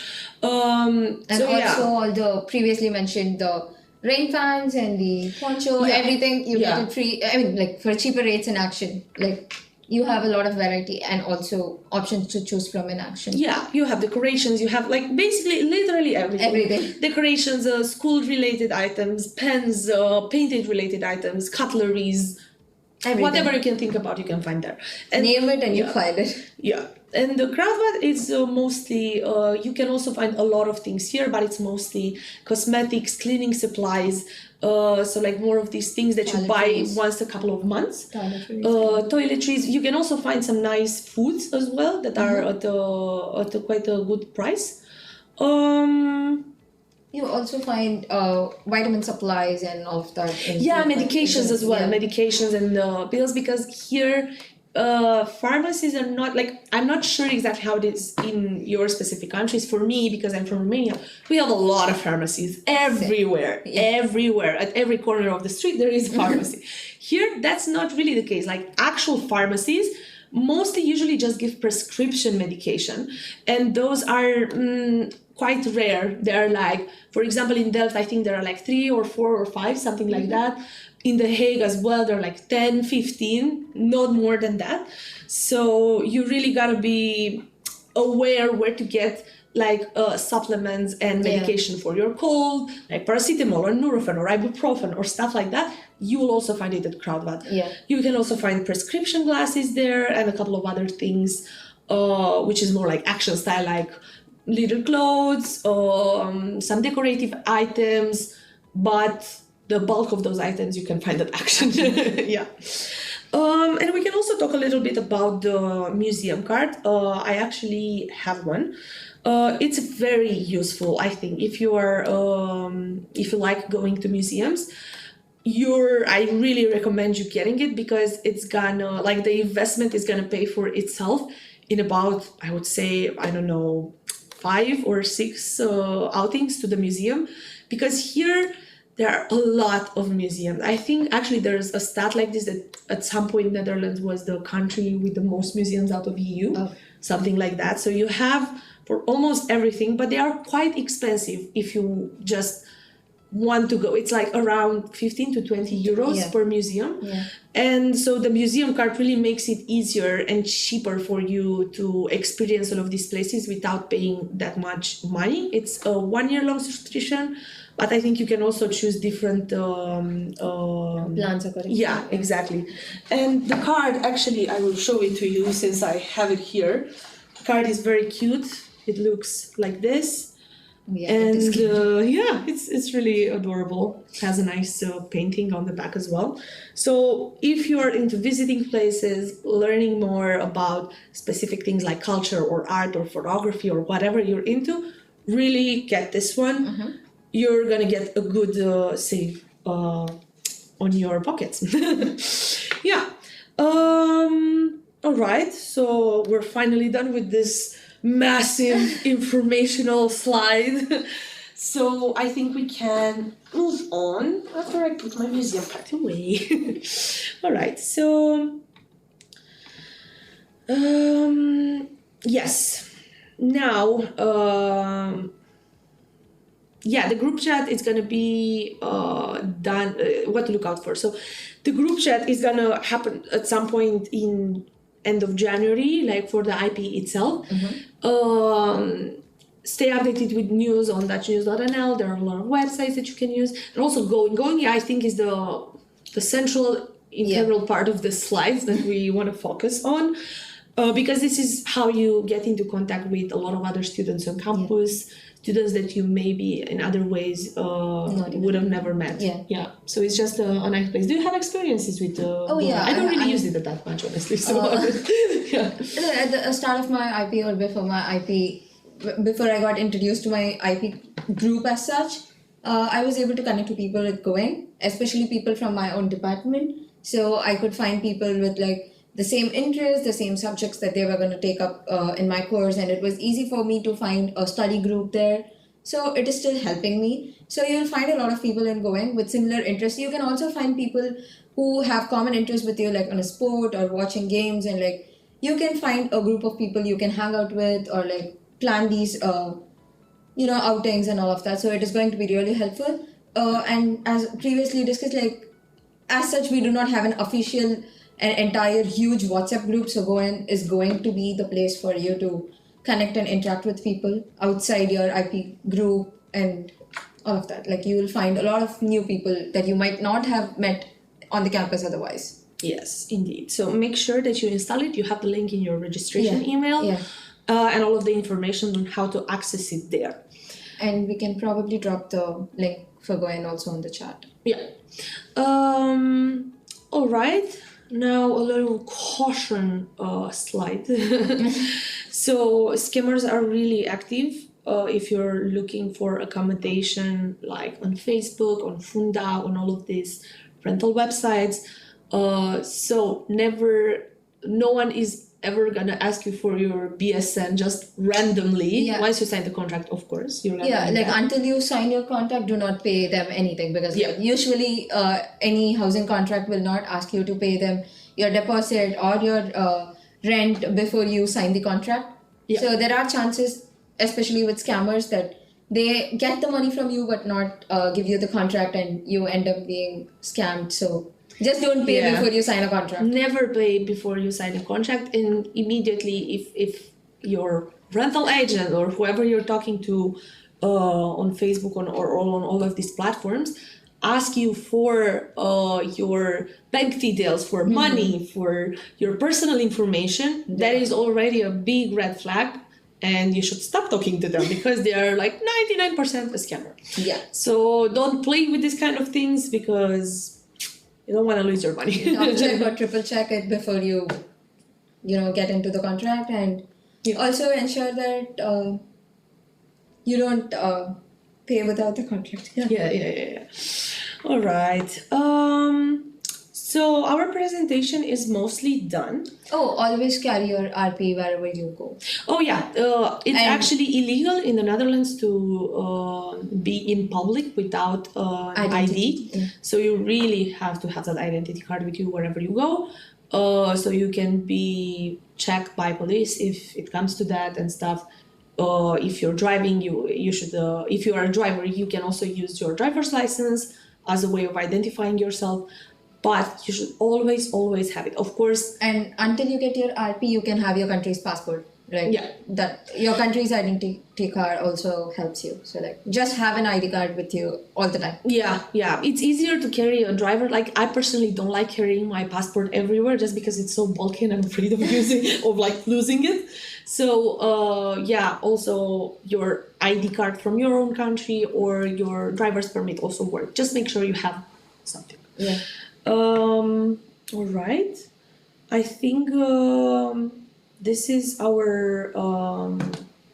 All the previously mentioned the rain fans and the poncho, everything you get it free. I mean, for cheaper rates in Action. you have a lot of variety and also options to choose from in Action.
Yeah, you have decorations, you have like basically literally everything.
Everything.
Decorations, school related items, pens, painted related items, cutleries,
Everything.
whatever you can think about, you can find there. And
name it and you find it.
Yeah, and the Kruidvat is mostly, you can also find a lot of things here, but it's mostly cosmetics, cleaning supplies, so like more of these things that you buy once a couple of months. Toiletries. You can also find some nice foods as well that are at quite a good price.
You also find vitamin supplies and all of that.
Medications as well. Medications and pills, because here pharmacies are not like, I'm not sure exactly how it is in your specific countries. For me, because I'm from Romania, we have a lot of pharmacies everywhere. Everywhere, at every corner of the street there is a pharmacy. Here that's not really the case. Like actual pharmacies mostly usually just give prescription medication, and those are quite rare. They're like, for example, in Delft, I think there are like 3 or 4 or 5, something like that. In The Hague as well, there are like 10, 15, not more than that. So you really gotta be aware where to get like supplements and medication for your cold, like paracetamol or Nurofen or ibuprofen or stuff like that. You will also find it at Kruidvat. You can also find prescription glasses there and a couple of other things, which is more like Action style, like little clothes, some decorative items, but the bulk of those items you can find at Action. And we can also talk a little bit about the museum card. I actually have one. It's very useful, I think, if you are if you like going to museums. I really recommend you getting it, because it's gonna, like, the investment is gonna pay for itself in about, I would say, I don't know, 5 or 6 outings to the museum, because here there are a lot of museums. I think actually there's a stat like this, that at some point Netherlands was the country with the most museums out of EU, something like that. So you have for almost everything, but they are quite expensive if you just want to go. It's like around 15 to 20 euros per museum. And so the museum card really makes it easier and cheaper for you to experience all of these places without paying that much money. It's a 1-year long subscription, but I think you can also choose different
plans according.
Exactly. And the card, actually, I will show it to you since I have it here. The card is very cute. It looks like this. It's really adorable. It has a nice painting on the back as well. So if you're into visiting places, learning more about specific things like culture or art or photography or whatever you're into, really get this one. You're gonna get a good save on your pockets. All right, so we're finally done with this massive informational slide. So I think we can move on after I put my museum card away. All right, so yes, now the group chat is gonna be done. What to look out for? So the group chat is gonna happen at some point in end of January, like for the IP itself. Stay updated with news on dutchnews.nl. There are a lot of websites that you can use, and also going. I think is the central integral part of the slides that we want to focus on, because this is how you get into contact with a lot of other students on campus. Students that you maybe in other ways would have never met. So it's just a nice place. Do you have experiences with I don't really use it that much, honestly. So
at the start of my IP or before I got introduced to my IP group as such, I was able to connect to people with going, especially people from my own department. So I could find people with like the same interests, the same subjects that they were going to take up in my course, and it was easy for me to find a study group there. So it is still helping me. So you'll find a lot of people in going with similar interests. You can also find people who have common interests with you, like on a sport or watching games, and like you can find a group of people you can hang out with or like plan these outings and all of that. So it is going to be really helpful. And as previously discussed, like as such, we do not have an official an entire huge WhatsApp group. So Goan is going to be the place for you to connect and interact with people outside your IP group and all of that. Like you will find a lot of new people that you might not have met on the campus otherwise.
Yes, indeed. So make sure that you install it. You have the link in your registration
Yeah,
email
yeah.
And all of the information on how to access it there.
And we can probably drop the link for Goan also on the chat.
Yeah. All right. Now a little caution slide. So scammers are really active. If you're looking for accommodation, like on Facebook, on Funda, on all of these rental websites, so no one is ever gonna ask you for your BSN just randomly.
Yeah.
Once you sign the contract, of course, you're gonna
Yeah,
do
like
that.
until you sign your contract, do not pay them anything because usually any housing contract will not ask you to pay them your deposit or your rent before you sign the contract.
Yeah.
So there are chances, especially with scammers, that they get the money from you but not give you the contract and you end up being scammed. So just don't pay
Yeah.
before you sign a contract.
Never pay before you sign a contract, and immediately if your rental agent or whoever you're talking to on Facebook or on all of these platforms ask you for your bank details, for money, for your personal information, that is already a big red flag, and you should stop talking to them because they are like 99% a scammer.
Yeah.
So don't play with these kind of things because you don't want to lose your money.
Double check or triple check it before you get into the contract, and also ensure that you don't pay without the contract.
Yeah. All right. So our presentation is mostly done.
Oh, always carry your RP wherever you go.
Oh yeah, it's actually illegal in the Netherlands to be in public without an
Identity,
ID. So you really have to have that identity card with you wherever you go. So you can be checked by police if it comes to that and stuff. If you're driving, you should. If you are a driver, you can also use your driver's license as a way of identifying yourself. But you should always have it, of course.
And until you get your RP, you can have your country's passport, right?
Yeah.
That your country's identity card also helps you. So like, just have an ID card with you all the time.
Yeah. It's easier to carry a driver. Like I personally don't like carrying my passport everywhere just because it's so bulky and I'm afraid of losing it. So also your ID card from your own country or your driver's permit also work. Just make sure you have something.
Yeah.
All right. I think this is our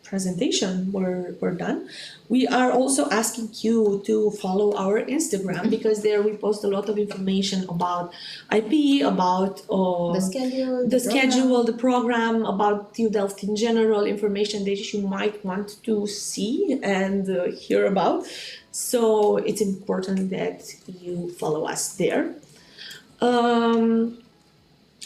presentation. We're done. We are also asking you to follow our Instagram because there we post a lot of information about IP, about
the
schedule, the program, about TU Delft in general, information that you might want to see and hear about. So it's important that you follow us there.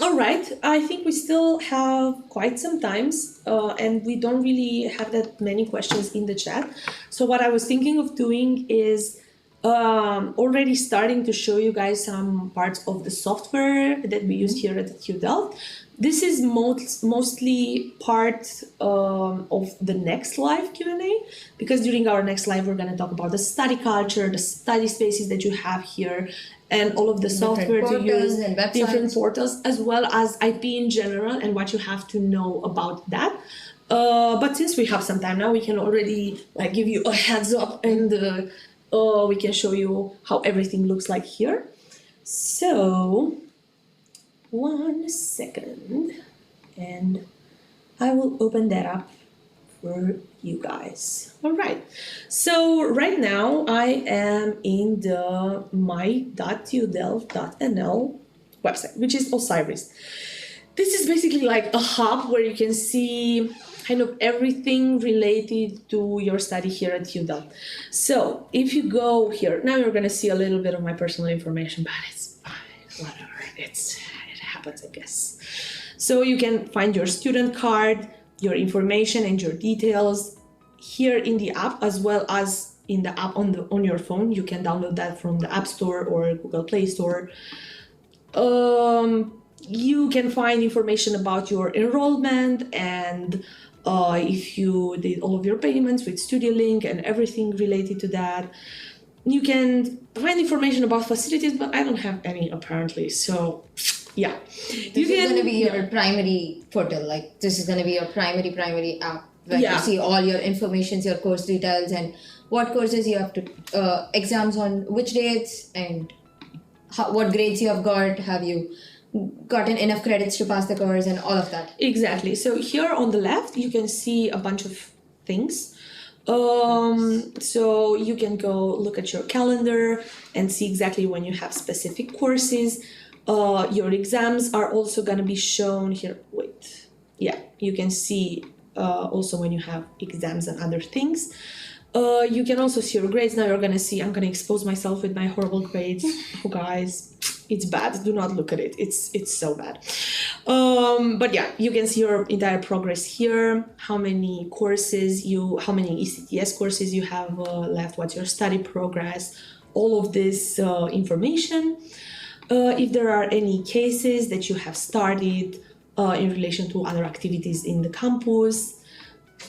All right, I think we still have quite some times and we don't really have that many questions in the chat. So what I was thinking of doing is already starting to show you guys some parts of the software that we use here at the TU Delft. This is mostly part of the next live Q&A because during our next live we're going to talk about the study culture, the study spaces that you have here, and all of the software to use, different portals, as well as IP in general and what you have to know about that. But since we have some time now, we can already give you a heads up and we can show you how everything looks like here. So, 1 second, and I will open that up for you guys. All right, so right now I am in the my.tudelft.nl website, which is Osiris. This is basically like a hub where you can see kind of everything related to your study here at TU Delft. So if you go here, now you're gonna see a little bit of my personal information, but it's fine, whatever, it happens, I guess. So you can find your student card, your information and your details here in the app, as well as in the app on your phone. You can download that from the App Store or Google Play Store. you can find information about your enrollment and if you did all of your payments with StudioLink and everything related to that. You can find information about facilities, but I don't have any apparently. So, yeah.
This is going to be your primary portal. Like, this is going to be your primary app where you see all your information, your course details, and what courses you have to, exams on which dates, and what grades you have you gotten enough credits to pass the course, and all of that.
Exactly. So here on the left, you can see a bunch of things. So you can go look at your calendar and see exactly when you have specific courses. Your exams are also going to be shown here. Wait. Yeah, you can see also when you have exams and other things. You can also see your grades. Now you're going to see, I'm going to expose myself with my horrible grades. Oh, guys, it's bad. Do not look at it. It's so bad. But yeah, you can see your entire progress here. How many ECTS courses you have left, what's your study progress, all of this information. If there are any cases that you have started in relation to other activities in the campus.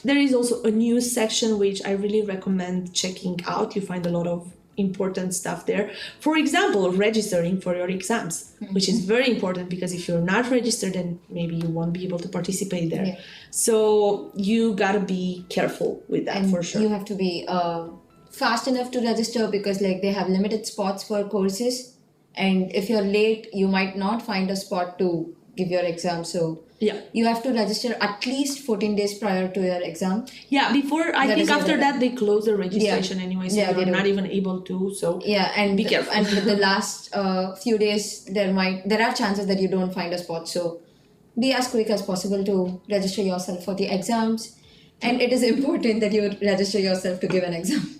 There is also a news section which I really recommend checking out. You find a lot of important stuff there. For example, registering for your exams, which is very important because if you're not registered, then maybe you won't be able to participate there. Yeah. So you gotta be careful with that, and for sure.
You have to be fast enough to register because like they have limited spots for courses, and if you're late, you might not find a spot to give your exam. So yeah, you have to register at least 14 days prior to your exam.
Yeah, before I think after that they close the registration anyway, so you're not even able to. So
yeah, and
be careful.
And with the last few days, there are chances that you don't find a spot. So be as quick as possible to register yourself for the exams, and it is important that you register yourself to give an exam.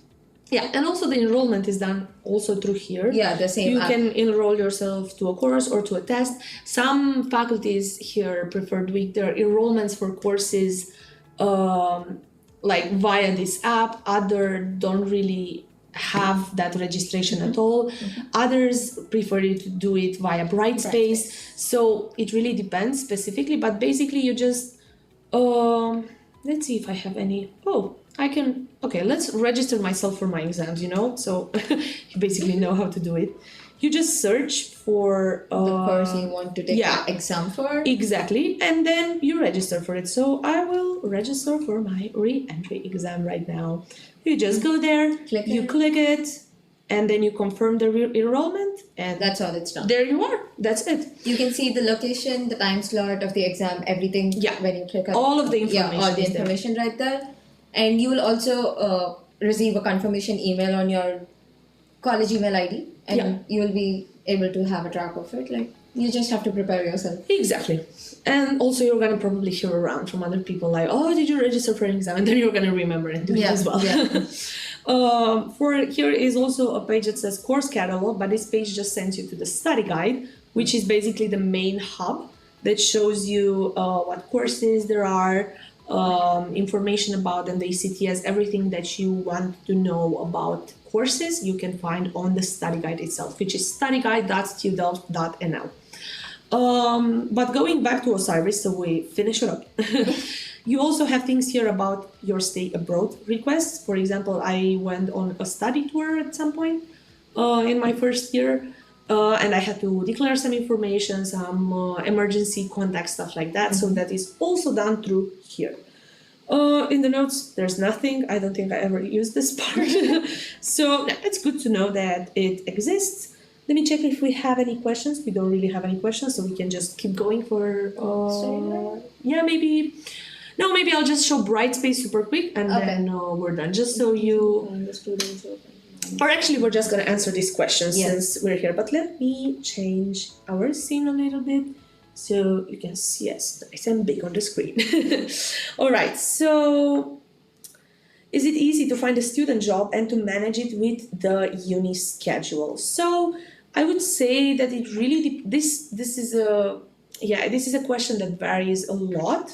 Yeah, and also the enrollment is done also through here.
Yeah, the same
You
app.
can enroll yourself to a course or to a test. Some faculties here prefer doing their enrollments for courses like via this app. Others don't really have that registration at all. Others prefer to do it via Brightspace. So it really depends specifically, but basically you just, let's see if I have any, let's register myself for my exams, so you basically know how to do it. You just search for
the course you want to take an exam for.
Exactly, and then you register for it. So I will register for my re-entry exam right now. You just go there, click it, and then you confirm the enrollment, and
that's all. It's done.
There you are. That's it.
You can see the location, the time slot of the exam, everything.
Yeah.
When you click on
all of the information.
Yeah, all the information right there. And you will also receive a confirmation email on your college email ID, and you will be able to have a track of it. Like, you just have to prepare yourself.
Exactly. And also you're going to probably hear around from other people like, oh, did you register for an exam? And then you're going to remember and do it as well. Yeah. For here is also a page that says course catalog, but this page just sends you to the study guide, which is basically the main hub that shows you what courses there are, information about them, the ECTS, everything that you want to know about courses you can find on the study guide itself, which is studyguide.tudelft.nl. But going back to Osiris, so we finish it up. You also have things here about your stay abroad requests. For example, I went on a study tour at some point in my first year, and I had to declare some information, some emergency contact, stuff like that. So that is also done through here. In the notes, there's nothing. I don't think I ever used this part. So it's good to know that it exists. Let me check if we have any questions. We don't really have any questions, so we can just keep going for... maybe I'll just show Brightspace super quick, and then we're done. Just so you... Or actually, we're just going to answer these questions since we're here. But let me change our scene a little bit so you can see us nice and big on the screen. All right, so is it easy to find a student job and to manage it with the uni schedule? So I would say that it really this is a question that varies a lot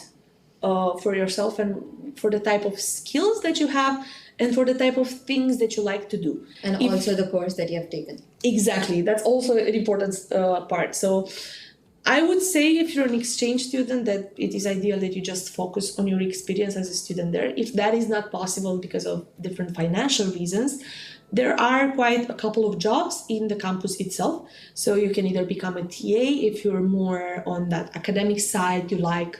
for yourself and for the type of skills that you have and for the type of things that you like to do.
And also the course that you have taken.
Exactly. That's also an important part. So I would say if you're an exchange student that it is ideal that you just focus on your experience as a student there. If that is not possible because of different financial reasons, there are quite a couple of jobs in the campus itself. So you can either become a TA if you're more on that academic side, you like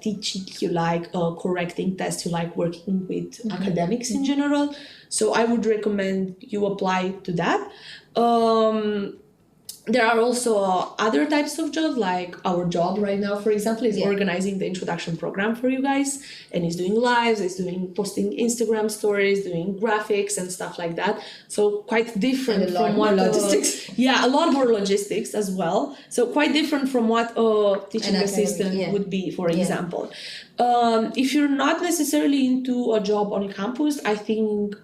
teaching, you like correcting tests, you like working with academics in general. So I would recommend you apply to that. There are also other types of jobs, like our job right now, for example, is organizing the introduction program for you guys, and is doing lives, is doing posting Instagram stories, doing graphics and stuff like that. So quite different
And a lot
from
more
what
logistics.
a lot more logistics as well. So quite different from what a teaching assistant would be, for example. If you're not necessarily into a job on campus, I think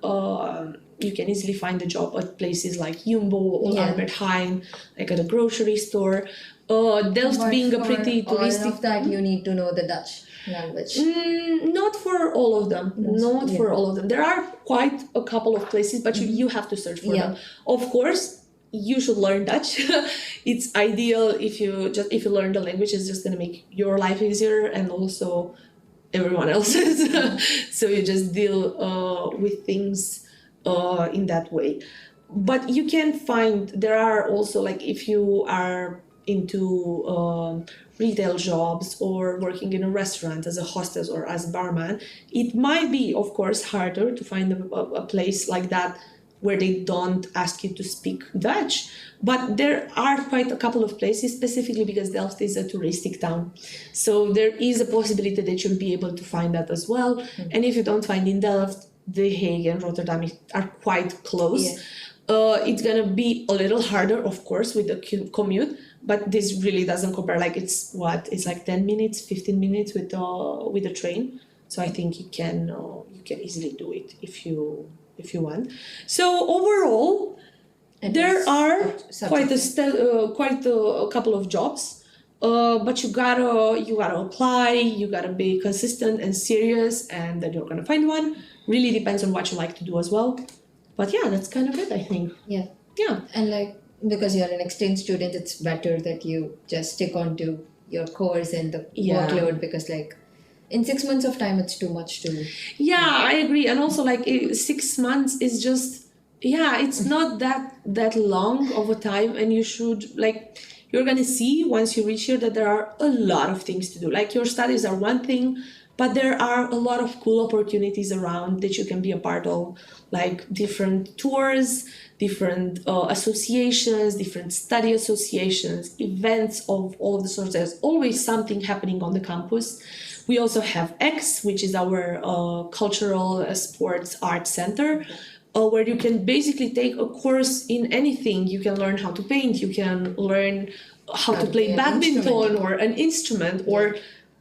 you can easily find a job at places like Jumbo or Albert Heijn, like at a grocery store. Delft being a pretty touristic...
all of that, you need to know the Dutch language.
Not for all of them. Not for all of them. There are quite a couple of places, but you have to search for them. Of course, you should learn Dutch. It's ideal if you learn the language. It's just going to make your life easier and also everyone else's. So you just deal with things in that way. But you can find, there are also, like, if you are into retail jobs or working in a restaurant as a hostess or as a barman, it might be, of course, harder to find a place like that where they don't ask you to speak Dutch. But there are quite a couple of places, specifically because Delft is a touristic town. So there is a possibility that you'll be able to find that as well. And if you don't find in Delft, The Hague and Rotterdam are quite close. It's gonna be a little harder, of course, with the commute, but this really doesn't compare. Like it's like 10 minutes, 15 minutes with the train. So I think you can easily do it if you want. So overall, there are quite a couple of jobs. But you gotta apply, you gotta be consistent and serious, and then you're gonna find one. Really depends on what you like to do as well. But yeah, that's kind of it, I think.
Yeah.
Yeah.
And like, because you're an exchange student, it's better that you just stick on to your course and the workload, because like in 6 months of time, it's too much to...
Yeah, I agree. And also like 6 months is just, it's not that long of a time, and you should you're going to see once you reach here that there are a lot of things to do. Like your studies are one thing, but there are a lot of cool opportunities around that you can be a part of, like different tours, different associations, different study associations, events of all of the sorts. There's always something happening on the campus. We also have X, which is our cultural sports art center, where you can basically take a course in anything. You can learn how to paint, you can learn how to play badminton or an instrument, or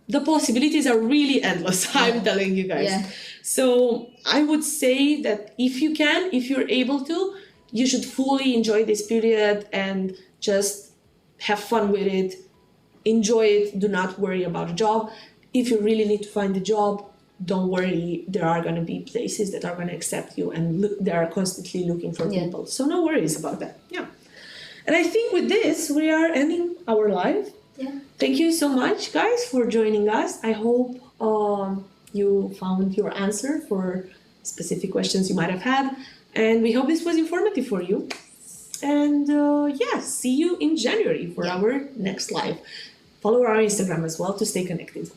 the possibilities are really endless, I'm telling you guys.
Yeah.
So I would say that if you're able to, you should fully enjoy this period and just have fun with it, enjoy it, do not worry about a job. If you really need to find a job, don't worry, there are going to be places that are going to accept you, and they are constantly looking for people. So no worries about that. Yeah. And I think with this, we are ending our live.
Yeah.
Thank you so much, guys, for joining us. I hope you found your answer for specific questions you might have had. And we hope this was informative for you. And see you in January for our next live. Follow our Instagram as well to stay connected.